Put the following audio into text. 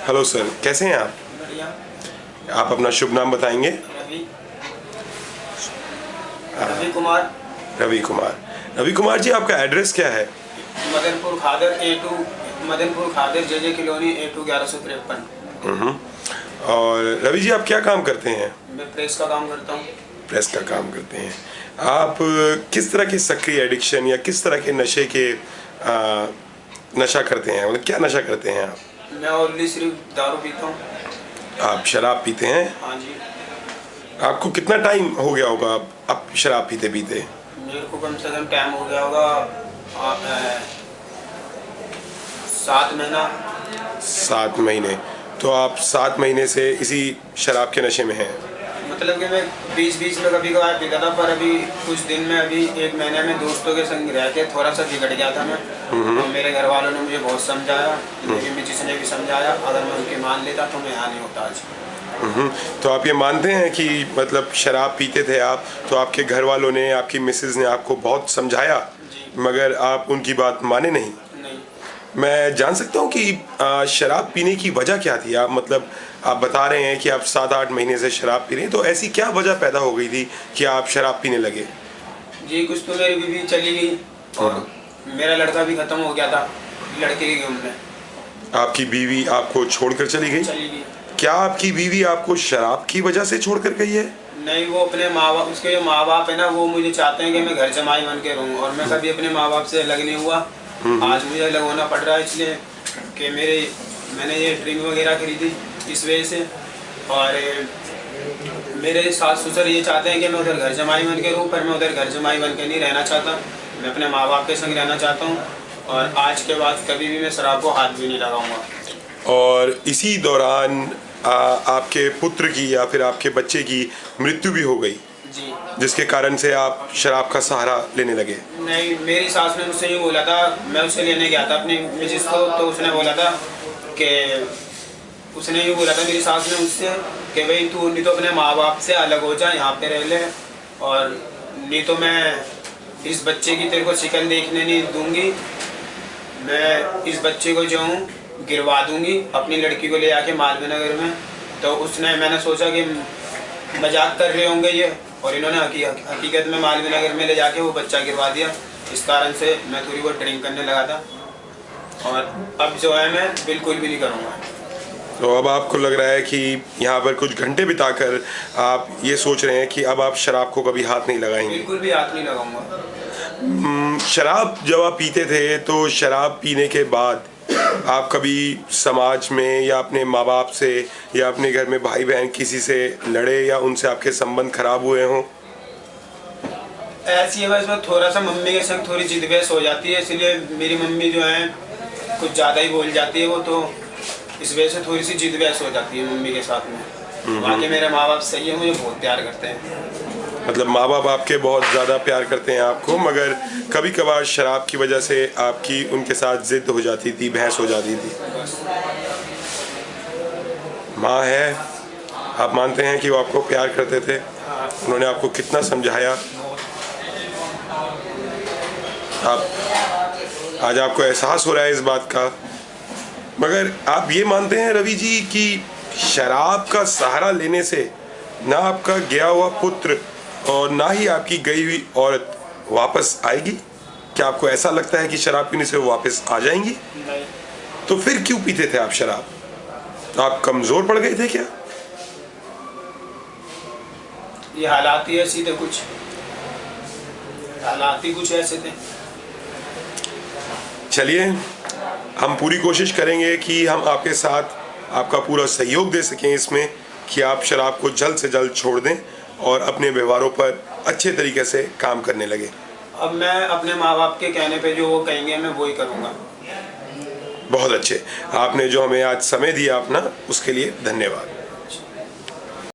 Hello sir, कैसे हैं आप? बढ़िया। आप अपना शुभ नाम बताएंगे? रवि कुमार। रवि कुमार। रवि कुमार जी, आपका एड्रेस क्या है? मदनपुर खादर A2, मदनपुर खादर JJ कॉलोनी A2 1153। और रवि जी, आप क्या काम करते हैं? मैं प्रेस का काम करता हूँ। प्रेस का काम करते हैं। आप किस तरह के सक्रिय एडिक्शन या किस तरह के नशे के नशा करते हैं? मतलब क्या नशा करते हैं आप? मैं ओनली सिर्फ दारू पीता हूँ। आप शराब पीते हैं? हाँ जी। आपको कितना टाइम हो गया होगा अब शराब पीते पीते? मेरे को कम से कम टाइम हो गया होगा 7 महीना। 7 महीने। तो आप 7 महीने से इसी शराब के नशे में हैं? मतलब कि मैं 20-20 में कभी कभार पीता था, पर अभी कुछ दिन में, अभी 1 महीने में दोस्तों के संग रह के थोड़ा सा बिगड़ गया था मैं। और मेरे घर वालों ने मुझे बहुत समझाया, मेरी मिसेस ने भी समझाया, अगर मैं उनकी मान लेता तो मैं यहाँ नहीं होता आज। तो आप ये मानते हैं कि मतलब शराब पीते थे आप, तो आपके घर वालों ने, आपकी मिसेज ने आपको बहुत समझाया, मगर आप उनकी बात माने नहीं? नहीं। मैं जान सकता हूँ कि शराब पीने की वजह क्या थी? आप मतलब आप बता रहे हैं कि आप 7-8 महीने से शराब पी रहे हैं, तो ऐसी क्या वजह पैदा हो गई थी कि आप शराब पीने लगे? जी, कुछ तो मेरी बीवी चली गई और मेरा लड़का भी खत्म हो गया था लड़के की उम्र में। आपकी बीवी आपको छोड़कर चली गई? चली गई। क्या आपकी बीवी आपको शराब की वजह से छोड़कर गई है? नहीं, वो अपने माँ बाप, उसके जो माँ बाप है ना, वो मुझे चाहते हैं कि मैं घर जमाई बन के रहूँ, और मैं कभी अपने माँ बाप से अलग नहीं हुआ। आज मुझे अलग होना पड़ रहा है इसलिए कि मैंने ये ड्रिंक वगैरह खरीदी इस वजह से। और मेरे सास ससुर ये चाहते हैं कि मैं उधर घर जमाई बन के रहूँ, पर मैं उधर घर जमाई बन के नहीं रहना चाहता। मैं अपने माँ बाप के संग रहना चाहता हूँ, और आज के बाद कभी भी मैं शराब को हाथ भी नहीं लगाऊंगा। और इसी दौरान आपके पुत्र की या फिर आपके बच्चे की मृत्यु भी हो गई, जी, जिसके कारण से आप शराब का सहारा लेने लगे? नहीं, मेरी सास ने मुझसे ये बोला था, मैं उसे लेने गया था अपनी मिसेस को, तो उसने बोला था कि मेरी सास ने मुझसे कि भाई तू नहीं तो अपने माँ बाप से अलग हो जा, यहाँ पे रह ले, और नहीं तो मैं इस बच्चे की तेरे को शिकल देखने नहीं दूंगी, मैं इस बच्चे को जो हूँ गिरवा दूंगी, अपनी लड़की को ले आके मालवीय नगर में। तो मैंने सोचा कि मजाक कर रहे होंगे ये, और इन्होंने हकीकत में मालवीय नगर में ले जाके वो बच्चा गिरवा दिया। इस कारण से मैं थोड़ी बहुत ड्रिंक करने लगा था, और अब जो है मैं बिल्कुल भी नहीं करूँगा। तो अब आपको लग रहा है कि यहाँ पर कुछ घंटे बिताकर आप ये सोच रहे हैं कि अब आप शराब को कभी हाथ नहीं लगाएंगे? बिल्कुल भी हाथ नहीं लगाऊंगा। शराब जब आप पीते थे, तो शराब पीने के बाद आप कभी समाज में या अपने माँ बाप से या अपने घर में भाई बहन किसी से लड़े या उनसे आपके संबंध खराब हुए हों? ऐसी है, बस मैं थोड़ा सा मम्मी के संग थोड़ी जिद बहस हो जाती है, इसलिए मेरी मम्मी जो है कुछ ज़्यादा ही बोल जाती है वो, तो इस वजह से थोड़ी सी जिद बहस हो जाती है मम्मी के साथ में। बाकी मेरे माँ बाप सही है, मुझे बहुत प्यार करते हैं। मतलब माँ बाप आपके बहुत ज़्यादा प्यार करते हैं आपको, मगर कभी कभार शराब की वजह से आपकी उनके साथ जिद हो जाती थी, बहस हो जाती थी। माँ है, आप मानते हैं कि वो आपको प्यार करते थे? उन्होंने आपको कितना समझाया? आप आज आपको एहसास हो रहा है इस बात का, मगर आप ये मानते हैं रवि जी कि शराब का सहारा लेने से ना आपका गया हुआ पुत्र और ना ही आपकी गई हुई औरत वापस आएगी? क्या आपको ऐसा लगता है कि शराब पीने से वो वापस आ जाएंगी? नहीं। तो फिर क्यों पीते थे आप शराब? आप कमजोर पड़ गए थे क्या? ये हालात ही ऐसे थे, कुछ हालात ही कुछ ऐसे थे। चलिए, हम पूरी कोशिश करेंगे कि हम आपके साथ आपका पूरा सहयोग दे सकें इसमें कि आप शराब को जल्द से जल्द छोड़ दें और अपने व्यवहारों पर अच्छे तरीके से काम करने लगे। अब मैं अपने माँ बाप के कहने पे जो वो कहेंगे मैं वही करूँगा। बहुत अच्छे। आपने जो हमें आज समय दिया अपना, उसके लिए धन्यवाद।